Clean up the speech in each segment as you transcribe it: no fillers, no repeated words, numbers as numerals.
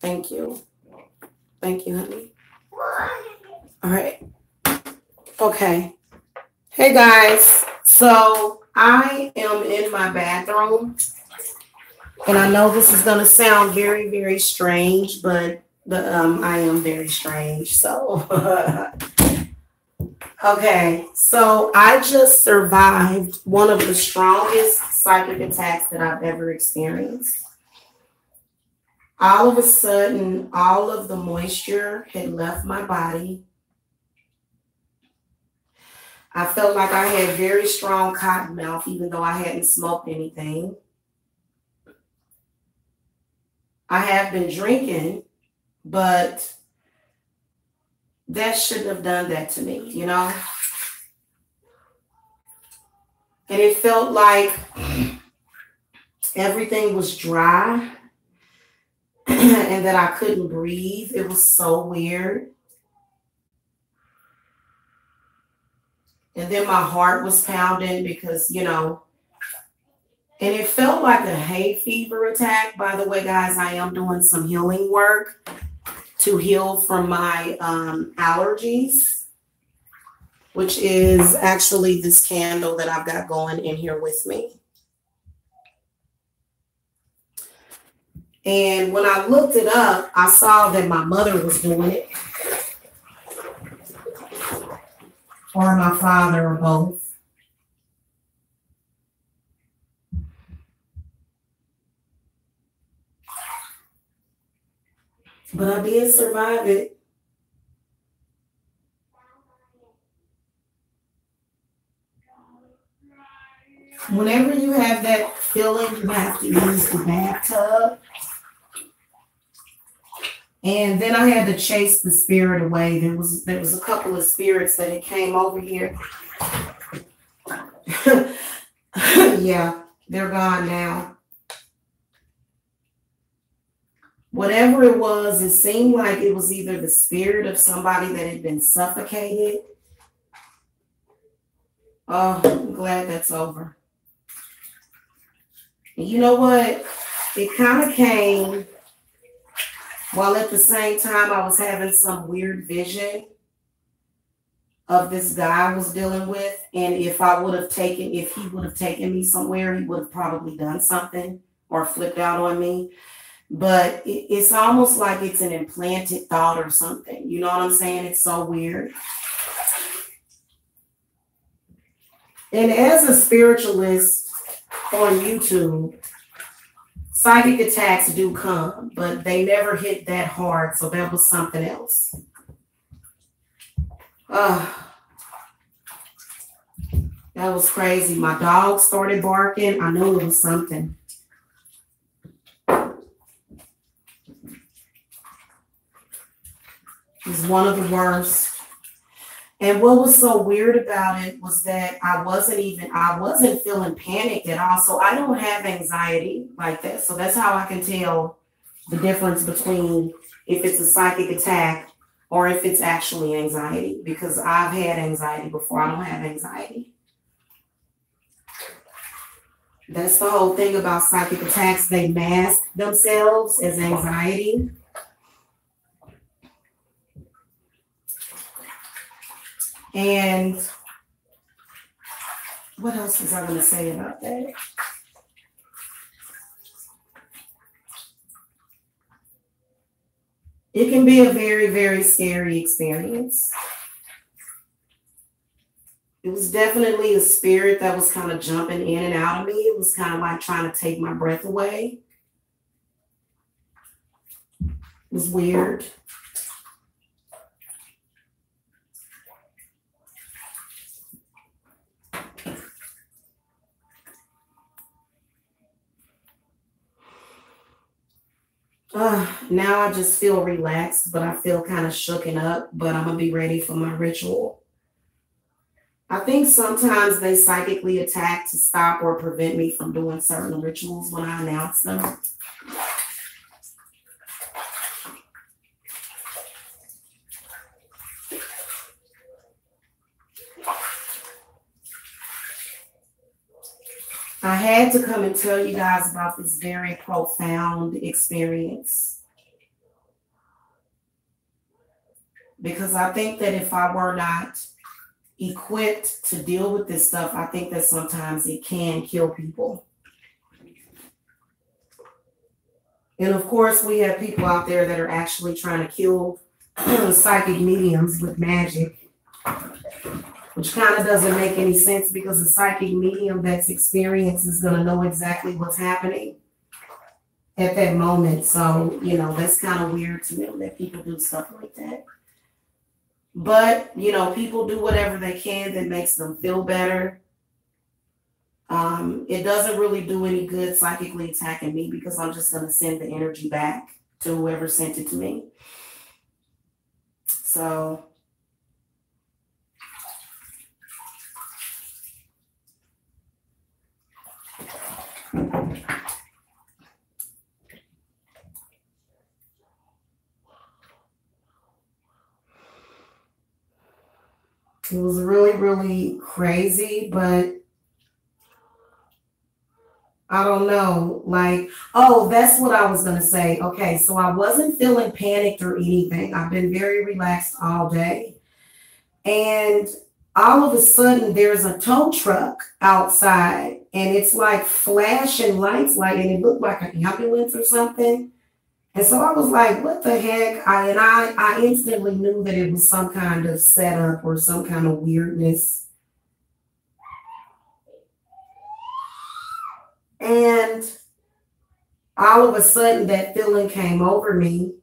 Thank you. Thank you, honey. All right. Okay. Hey guys. So I am in my bathroom, and I know this is gonna sound very, very strange, but I am very strange. So okay. So I just survived one of the strongest psychic attacks that I've ever experienced. All of a sudden, all of the moisture had left my body. I felt like I had very strong cotton mouth, even though I hadn't smoked anything. I have been drinking, but that shouldn't have done that to me, you know? And it felt like everything was dry and that I couldn't breathe. It was so weird. And then my heart was pounding because, you know, and it felt like a hay fever attack. By the way, guys, I am doing some healing work to heal from my allergies, which is actually this candle that I've got going in here with me. And when I looked it up, I saw that my mother was doing it, or my father, or both. But I did survive it. Whenever you have that feeling, you have to use the bathtub. And then I had to chase the spirit away. There was a couple of spirits that had came over here. Yeah, they're gone now. Whatever it was, it seemed like it was either the spirit of somebody that had been suffocated. Oh, I'm glad that's over. And you know what? It kind of came while at the same time I was having some weird vision of this guy I was dealing with. And if he would have taken me somewhere, he would have probably done something or flipped out on me. But it's almost like it's an implanted thought or something. You know what I'm saying? It's so weird. And as a spiritualist on YouTube, psychic attacks do come, but they never hit that hard. So that was something else. That was crazy. My dog started barking. I knew it was something. It was one of the worst. And what was so weird about it was that I wasn't feeling panicked at all. So I don't have anxiety like that. So that's how I can tell the difference between if it's a psychic attack or if it's actually anxiety, because I've had anxiety before. I don't have anxiety. That's the whole thing about psychic attacks. They mask themselves as anxiety. And what else was I going to say about that? It can be a very, very scary experience. It was definitely a spirit that was kind of jumping in and out of me. It was kind of like trying to take my breath away. It was weird. Now I just feel relaxed, but I feel kind of shooken up, but I'm going to be ready for my ritual. I think sometimes they psychically attack to stop or prevent me from doing certain rituals when I announce them. I had to come and tell you guys about this very profound experience, because I think that if I were not equipped to deal with this stuff, I think that sometimes it can kill people. And of course, we have people out there that are actually trying to kill psychic mediums with magic, which kind of doesn't make any sense, because a psychic medium that's experienced is going to know exactly what's happening at that moment. So, you know, that's kind of weird to me that people do stuff like that. But, you know, people do whatever they can that makes them feel better. It doesn't really do any good psychically attacking me, because I'm just going to send the energy back to whoever sent it to me. So it was really, really crazy, but I don't know, like, oh, that's what I was going to say. Okay, so I wasn't feeling panicked or anything. I've been very relaxed all day. And all of a sudden, there's a tow truck outside, and it's like flashing lights, like, and it looked like an ambulance or something. And so I was like, what the heck? I instantly knew that it was some kind of setup or some kind of weirdness. And all of a sudden, that feeling came over me.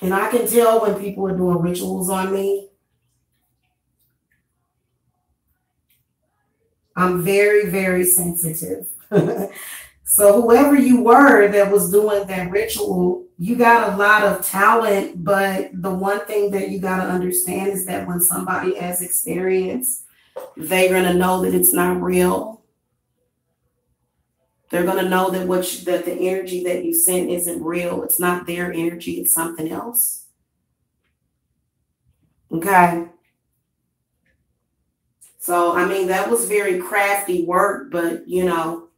And I can tell when people are doing rituals on me. I'm very, very sensitive. So whoever you were that was doing that ritual, you got a lot of talent. But the one thing that you got to understand is that when somebody has experience, they're going to know that it's not real. They're going to know that that the energy that you sent isn't real. It's not their energy. It's something else. Okay. So, I mean, that was very crafty work, but, you know,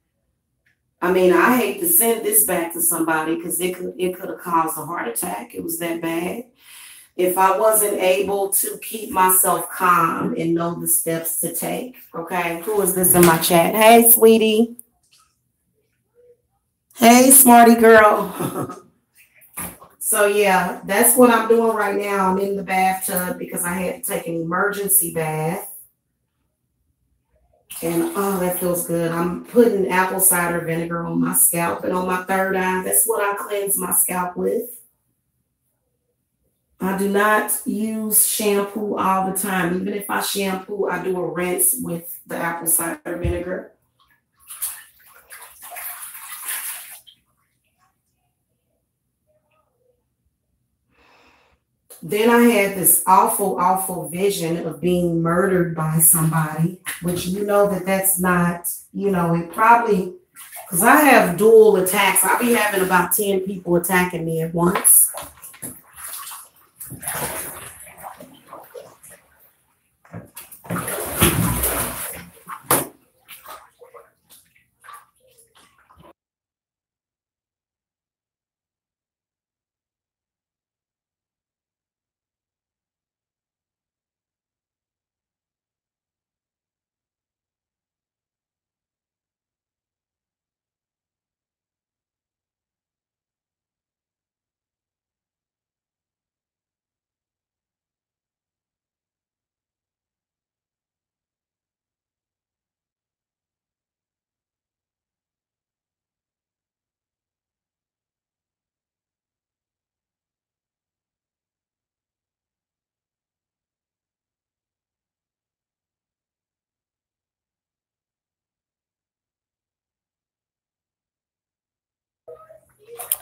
I mean, I hate to send this back to somebody, because it could have caused a heart attack. It was that bad. If I wasn't able to keep myself calm and know the steps to take. Okay. Who is this in my chat? Hey, sweetie. Hey, smarty girl. So, yeah, that's what I'm doing right now. I'm in the bathtub because I had to take an emergency bath. And, oh, that feels good. I'm putting apple cider vinegar on my scalp and on my third eye. That's what I cleanse my scalp with. I do not use shampoo all the time. Even if I shampoo, I do a rinse with the apple cider vinegar. Then I had this awful, awful vision of being murdered by somebody, which you know that's not, you know, it probably, because I have dual attacks. I'll be having about 10 people attacking me at once.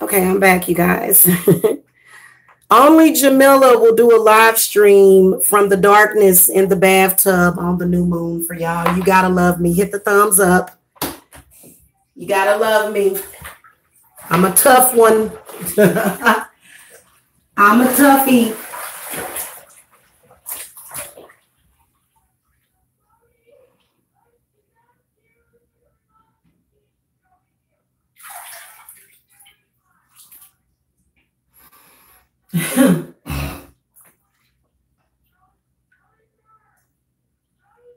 Okay, I'm back, you guys. Only Jamila will do a live stream from the darkness in the bathtub on the new moon for y'all. You gotta love me. Hit the thumbs up. You gotta love me. I'm a tough one. I'm a toughie.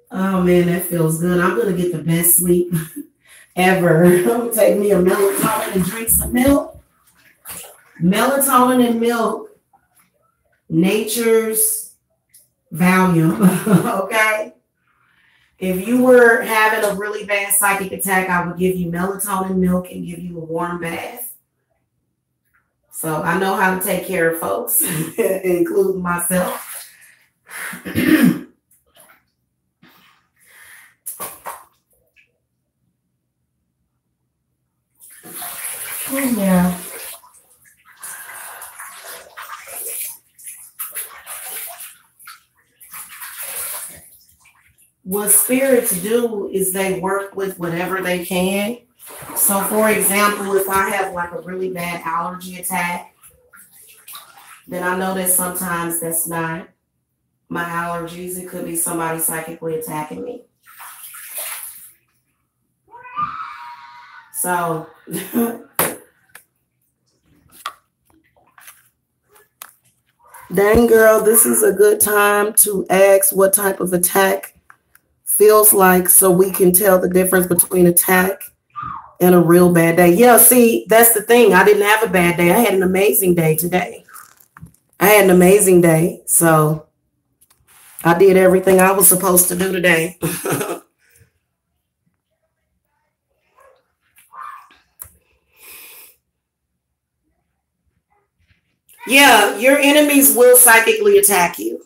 Oh man, that feels good. I'm gonna get the best sleep ever. I'm gonna take me a melatonin and drink some milk. Melatonin and milk, nature's Valium. Okay. If you were having a really bad psychic attack, I would give you melatonin milk and give you a warm bath. So I know how to take care of folks, including myself. Oh, yeah. What spirits do is they work with whatever they can. So for example, if I have like a really bad allergy attack, then I know that sometimes that's not my allergies. It could be somebody psychically attacking me. So dang girl, this is a good time to ask what type of attack feels like so we can tell the difference between attack and a real bad day. Yeah, see, that's the thing. I didn't have a bad day. I had an amazing day today. I had an amazing day. So I did everything I was supposed to do today. Yeah, your enemies will psychically attack you.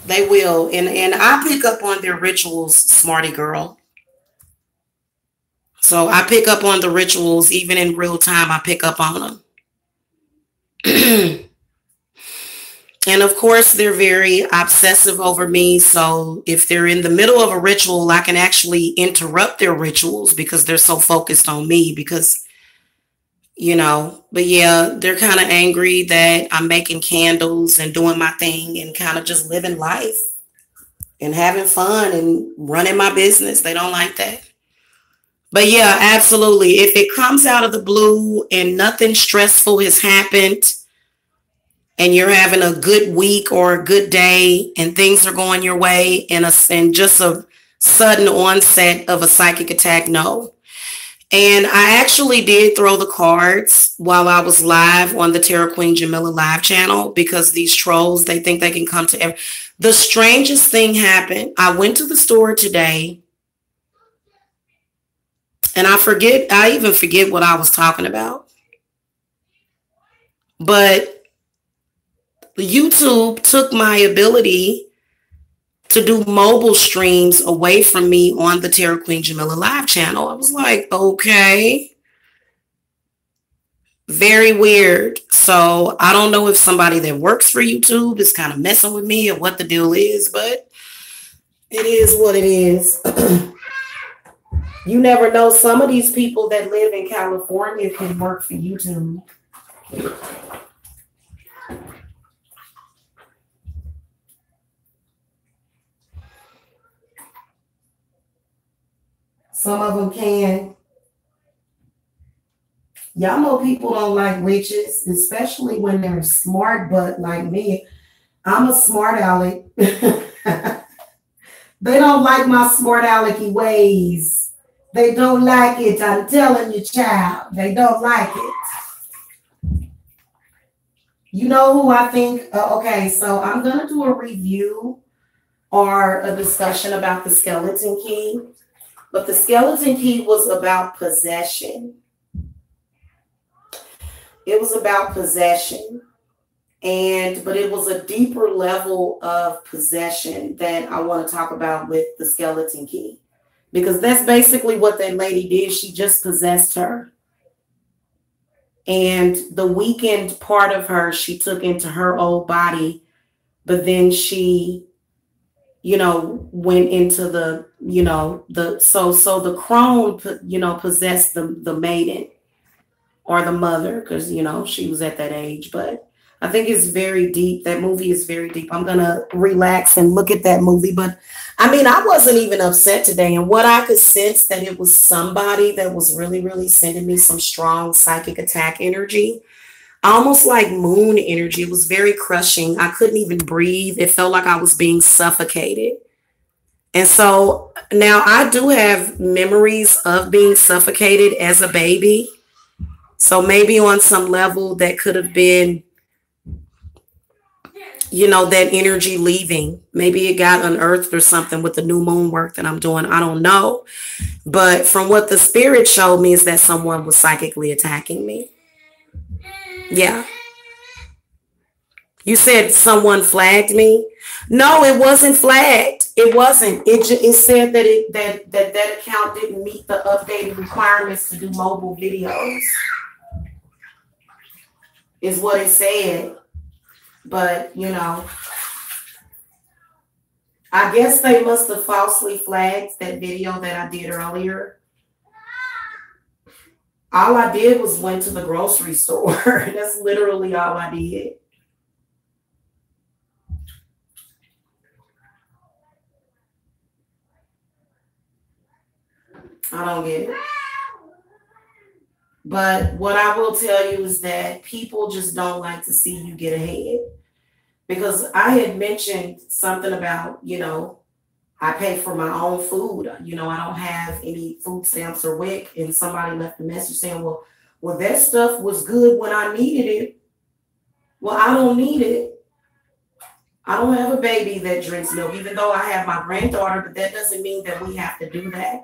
They will. And I pick up on their rituals, smarty girl. So I pick up on the rituals, even in real time, I pick up on them. And of course, they're very obsessive over me. So if they're in the middle of a ritual, I can actually interrupt their rituals because they're so focused on me because, but yeah, they're kind of angry that I'm making candles and doing my thing and kind of just living life and having fun and running my business. They don't like that. But yeah, absolutely. If it comes out of the blue and nothing stressful has happened and you're having a good week or a good day and things are going your way and just a sudden onset of a psychic attack, no. And I actually did throw the cards while I was live on the Tarot Queen Jamila live channel because these trolls, they think they can come to The strangest thing happened. I went to the store today and I even forget what I was talking about. But YouTube took my ability to do mobile streams away from me on the Tarot Queen Jamila live channel. I was like, okay. Very weird. So I don't know if somebody that works for YouTube is kind of messing with me or what the deal is, but it is what it is. You never know. Some of these people that live in California can work for YouTube. Some of them can. Y'all know people don't like witches, especially when they're smart, but like me, I'm a smart aleck. They don't like my smart alecky ways. They don't like it. I'm telling you, child. They don't like it. You know who I think? Okay, so I'm going to do a review or a discussion about the skeleton key. But the skeleton key was about possession. It was about possession. But it was a deeper level of possession that I want to talk about with the skeleton key. Because that's basically what that lady did. She just possessed her. And the weakened part of her, she took into her old body. But then she, went into the, so the crone, possessed the maiden or the mother because, she was at that age. But I think it's very deep. That movie is very deep. I'm going to relax and look at that movie. But I mean, I wasn't even upset today. And what I could sense that it was somebody that was really, really sending me some strong psychic attack energy. almost like moon energy. It was very crushing. I couldn't even breathe. It felt like I was being suffocated. And so now I do have memories of being suffocated as a baby. So maybe on some level that could have been, that energy leaving. Maybe it got unearthed or something with the new moon work that I'm doing. I don't know. But from what the spirit showed me is that someone was psychically attacking me. Yeah. You said someone flagged me. No, it wasn't flagged. It wasn't. It said that account didn't meet the updated requirements to do mobile videos. Is what it said. But, I guess they must have falsely flagged that video that I did earlier. All I did was went to the grocery store. That's literally all I did. I don't get it. But what I will tell you is that people just don't like to see you get ahead. Because I had mentioned something about, I pay for my own food. I don't have any food stamps or WIC. And somebody left a message saying, well, that stuff was good when I needed it. Well, I don't need it. I don't have a baby that drinks milk, even though I have my granddaughter, but that doesn't mean that we have to do that.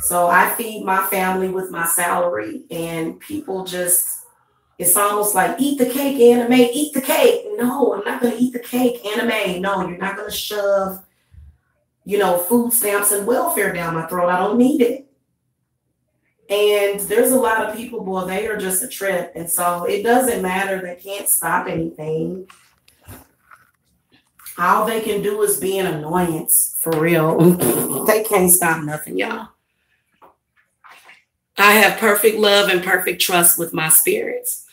So I feed my family with my salary, and people just, it's almost like, eat the cake, anime, eat the cake. No, I'm not going to eat the cake, anime. No, you're not going to shove, food stamps and welfare down my throat. I don't need it. And there's a lot of people, boy, they are just a trip. And so it doesn't matter. They can't stop anything. All they can do is be an annoyance, for real. They can't stop nothing, y'all. I have perfect love and perfect trust with my spirits.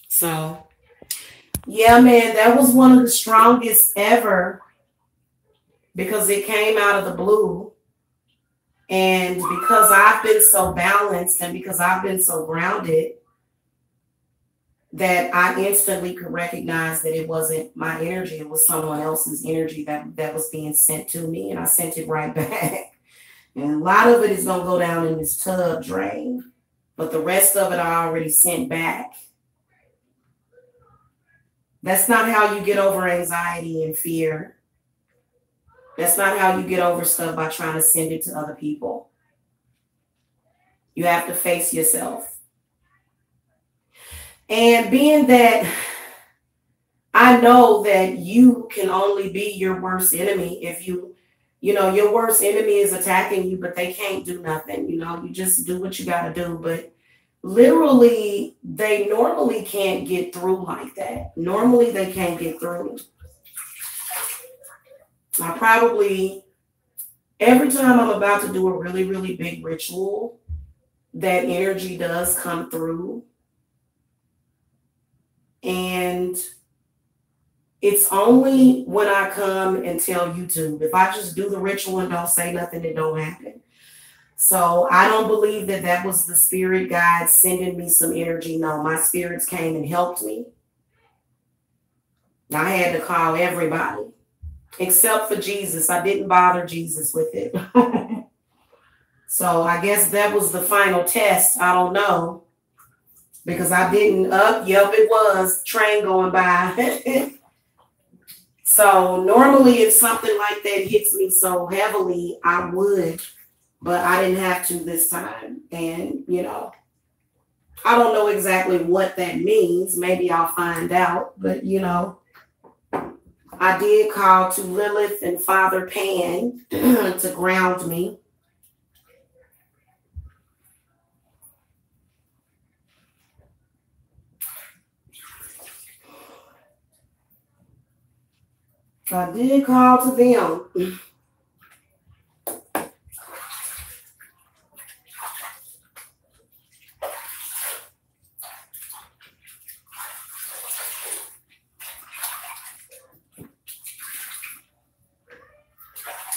So, yeah, man, that was one of the strongest ever because it came out of the blue. And because I've been so balanced and because I've been so grounded, that I instantly could recognize that it wasn't my energy. It was someone else's energy that was being sent to me, and I sent it right back. And a lot of it is going to go down in this tub drain, but the rest of it I already sent back. That's not how you get over anxiety and fear. That's not how you get over stuff by trying to send it to other people. You have to face yourself. And being that I know that you can only be your worst enemy if your worst enemy is attacking you, but they can't do nothing. You just do what you got to do. But literally, they normally can't get through like that. Normally, they can't get through. I probably, every time I'm about to do a really, really big ritual, that energy does come through. And it's only when I come and tell YouTube. If I just do the ritual and don't say nothing, it don't happen. So I don't believe that was the spirit guide sending me some energy. No, my spirits came and helped me. I had to call everybody except for Jesus. I didn't bother Jesus with it. So I guess that was the final test. I don't know. Because I didn't yep, it was train going by. So normally if something like that hits me so heavily, I would, but I didn't have to this time. And, I don't know exactly what that means. Maybe I'll find out, but I did call to Lilith and Father Pan to ground me. I did call to them.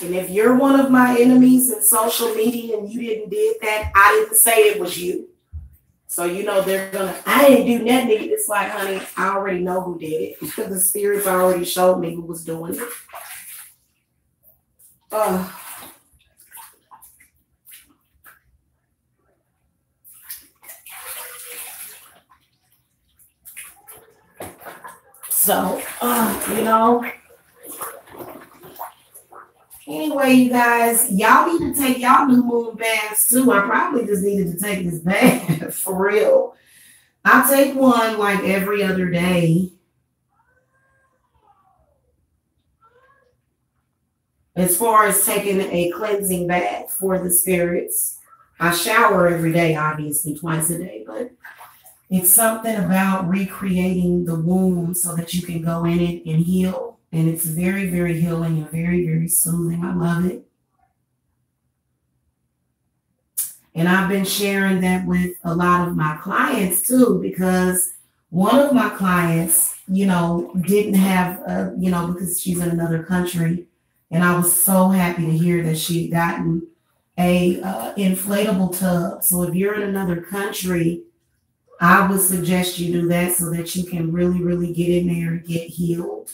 And if you're one of my enemies in social media and you did that, I didn't say it was you. So, you know, they're going to, I didn't do nothing. It's like, honey, I already know who did it. The spirits already showed me who was doing it. So, you know, anyway, you guys, y'all need to take y'all new moon baths too. I probably just needed to take this bath for real. I take one like every other day. As far as taking a cleansing bath for the spirits, I shower every day, obviously twice a day, but it's something about recreating the womb so that you can go in it and heal. And it's very, very healing and very, very soothing. I love it. And I've been sharing that with a lot of my clients too, because one of my clients, you know, didn't have, you know, because she's in another country. And I was so happy to hear that she'd gotten a inflatable tub. So if you're in another country, I would suggest you do that so that you can really, really get in there and get healed,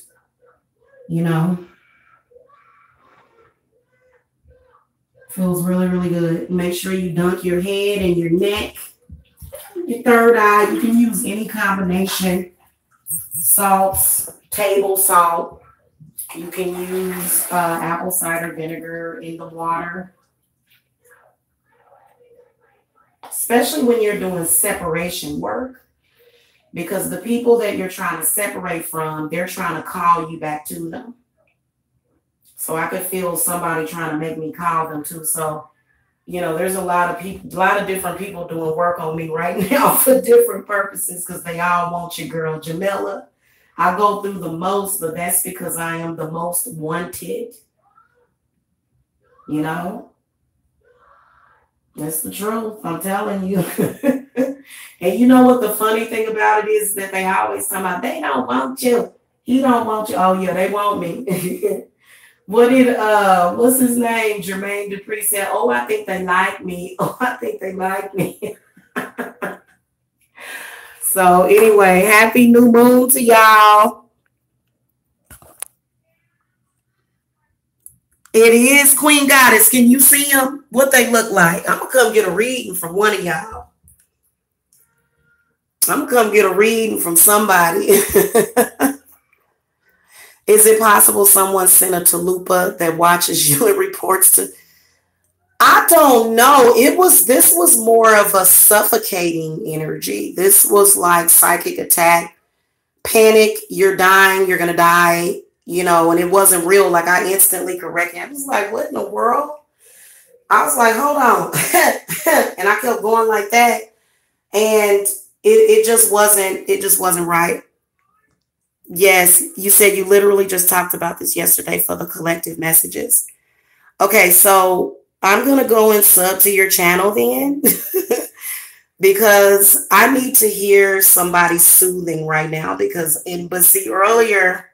you know. Feels really, really good. Make sure you dunk your head and your neck, your third eye. You can use any combination. Salts, table salt. You can use apple cider vinegar in the water. Especially when you're doing separation work, because the people that you're trying to separate from, they're trying to call you back to them. So I could feel somebody trying to make me call them too. So, you know, there's a lot of people, a lot of different people doing work on me right now for different purposes because they all want your girl, Jamila. I go through the most, but that's because I am the most wanted, you know. That's the truth. I'm telling you. And you know what the funny thing about it is that they always talk about, they don't want you. He don't want you. Oh, yeah, they want me. What's his name? Jermaine Dupri said, oh, I think they like me. Oh, I think they like me. So anyway, happy new moon to y'all. It is Queen Goddess. Can you see them? What they look like? I'm going to come get a reading from one of y'all. I'm going to come get a reading from somebody. Is it possible someone sent a talupa that watches you and reports to? I don't know. This was more of a suffocating energy. This was like psychic attack, panic, you're dying, you're going to die. You know, and it wasn't real. Like I instantly corrected. I was like, what in the world? I was like, hold on. And I kept going like that. And it just wasn't right. Yes, you said you literally just talked about this yesterday for the collective messages. Okay, so I'm going to go and sub to your channel then. Because I need to hear somebody soothing right now. But see, earlier,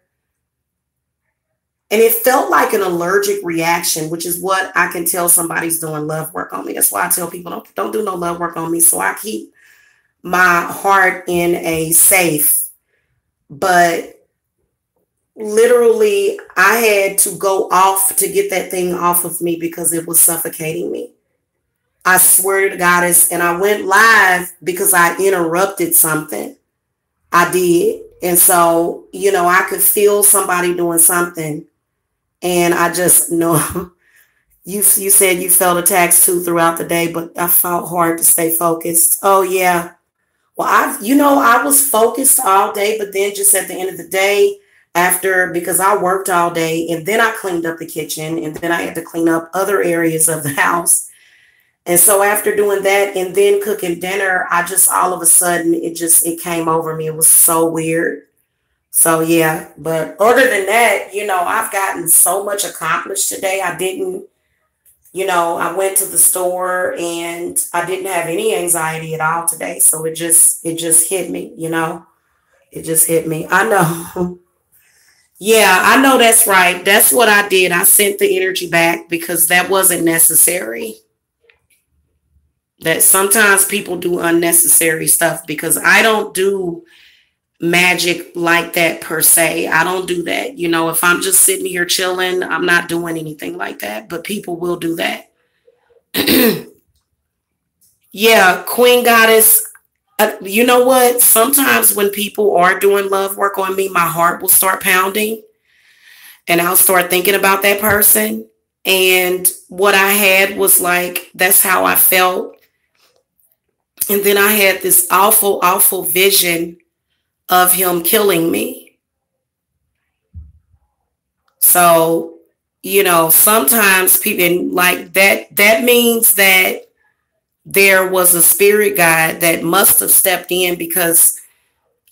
and it felt like an allergic reaction, which is what I can tell somebody's doing love work on me. That's why I tell people don't do no love work on me. So I keep my heart in a safe. But literally, I had to go off to get that thing off of me because it was suffocating me. I swear to Goddess, and I went live because I interrupted something. I did. And so, you know, I could feel somebody doing something. And I just know you said you felt attacks too throughout the day, but I fought hard to stay focused. Oh, yeah. Well, I was focused all day, but then just at the end of the day, because I worked all day and then I cleaned up the kitchen and then I had to clean up other areas of the house. And so after doing that and then cooking dinner, I just all of a sudden, it came over me. It was so weird. So, yeah, but other than that, you know, I've gotten so much accomplished today. I went to the store and I didn't have any anxiety at all today. So it just hit me, you know, it just hit me. I know. Yeah, I know that's right. That's what I did. I sent the energy back because that wasn't necessary. That sometimes people do unnecessary stuff because I don't do magic like that per se. I don't do that. You know, if I'm just sitting here chilling, I'm not doing anything like that, but people will do that. Yeah, Queen Goddess. You know what? Sometimes when people are doing love work on me, my heart will start pounding and I'll start thinking about that person. And what I had was like, that's how I felt. And then I had this awful, awful vision of him killing me. So, you know, sometimes people like that means that there was a spirit guide that must have stepped in because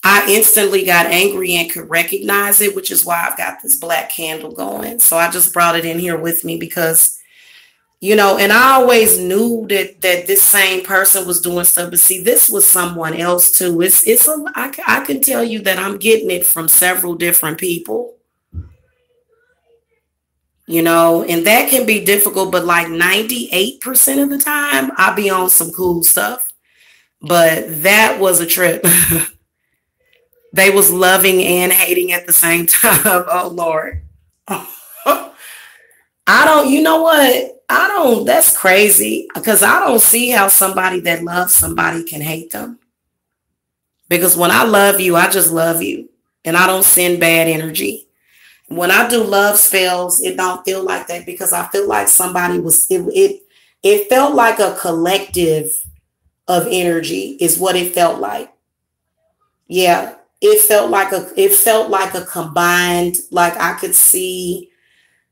I instantly got angry and could recognize it, which is why I've got this black candle going. So I just brought it in here with me because, you know, and I always knew that this same person was doing stuff, but see, this was someone else too. I can tell you that I'm getting it from several different people. You know, and that can be difficult, but like 98% of the time, I'll be on some cool stuff. But that was a trip. They was loving and hating at the same time. Oh, Lord. I don't, you know what? I don't, that's crazy because I don't see how somebody that loves somebody can hate them. Because when I love you, I just love you and I don't send bad energy. When I do love spells, it don't feel like that because I feel like somebody was it felt like a collective of energy is what it felt like. Yeah, it felt like a combined, like I could see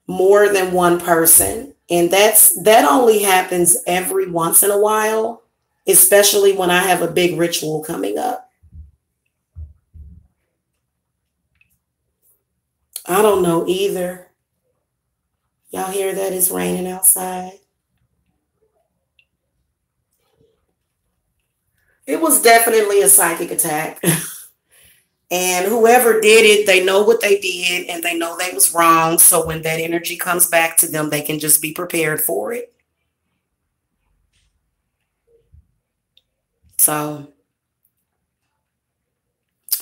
more than one person. And that only happens every once in a while, especially when I have a big ritual coming up. I don't know either. Y'all hear that? It's raining outside. It was definitely a psychic attack. And whoever did it, they know what they did and they know they was wrong. So when that energy comes back to them, they can just be prepared for it. So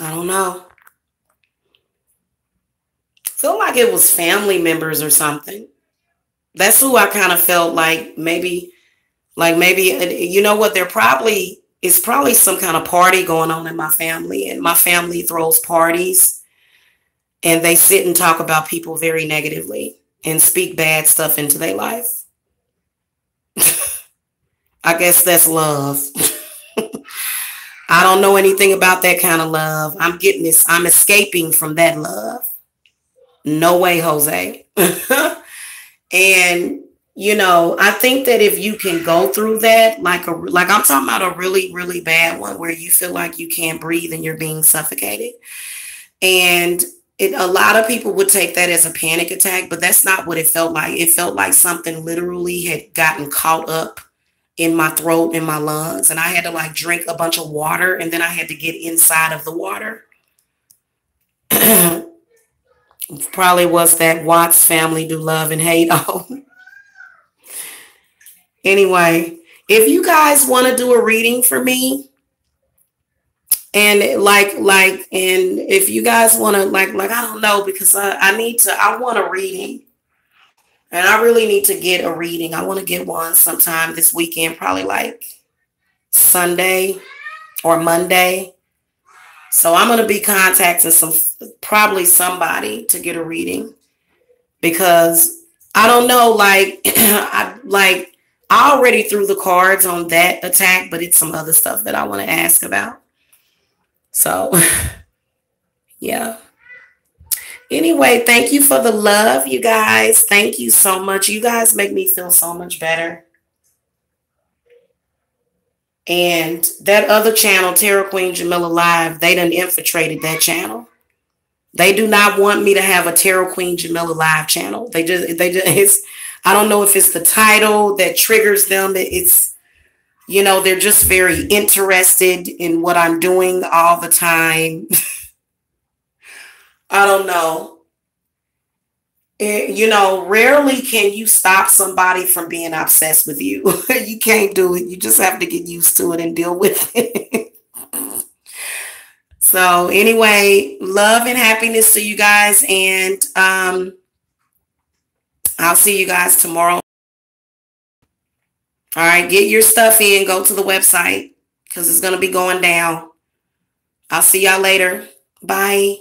I don't know. Feel like it was family members or something. That's who I kind of felt like maybe you know what, there probably is probably some kind of party going on in my family, and my family throws parties and they sit and talk about people very negatively and speak bad stuff into their life. I guess that's love. I don't know anything about that kind of love. I'm getting this. I'm escaping from that love. No way, Jose. And you know, I think that if you can go through that, like I'm talking about a really, really bad one where you feel like you can't breathe and you're being suffocated. And a lot of people would take that as a panic attack, but that's not what it felt like. It felt like something literally had gotten caught up in my throat and my lungs. And I had to like drink a bunch of water and then I had to get inside of the water. Probably was that Watts family do love and hate. Oh, anyway, if you guys want to do a reading for me, and and if you guys want to I don't know, because I want a reading and I really need to get a reading. I want to get one sometime this weekend, probably like Sunday or Monday. So I'm going to be contacting probably somebody to get a reading because I don't know, I already threw the cards on that attack, but it's some other stuff that I want to ask about. So, yeah. Anyway, thank you for the love, you guys. Thank you so much. You guys make me feel so much better. And that other channel, Tarot Queen Jamila Live, they done infiltrated that channel. They do not want me to have a Tarot Queen Jamila Live channel. I don't know if it's the title that triggers them. It's, you know, they're just very interested in what I'm doing all the time. I don't know. You know, rarely can you stop somebody from being obsessed with you. You can't do it. You just have to get used to it and deal with it. So anyway, love and happiness to you guys. And I'll see you guys tomorrow. All right, get your stuff in. Go to the website because it's going to be going down. I'll see y'all later. Bye.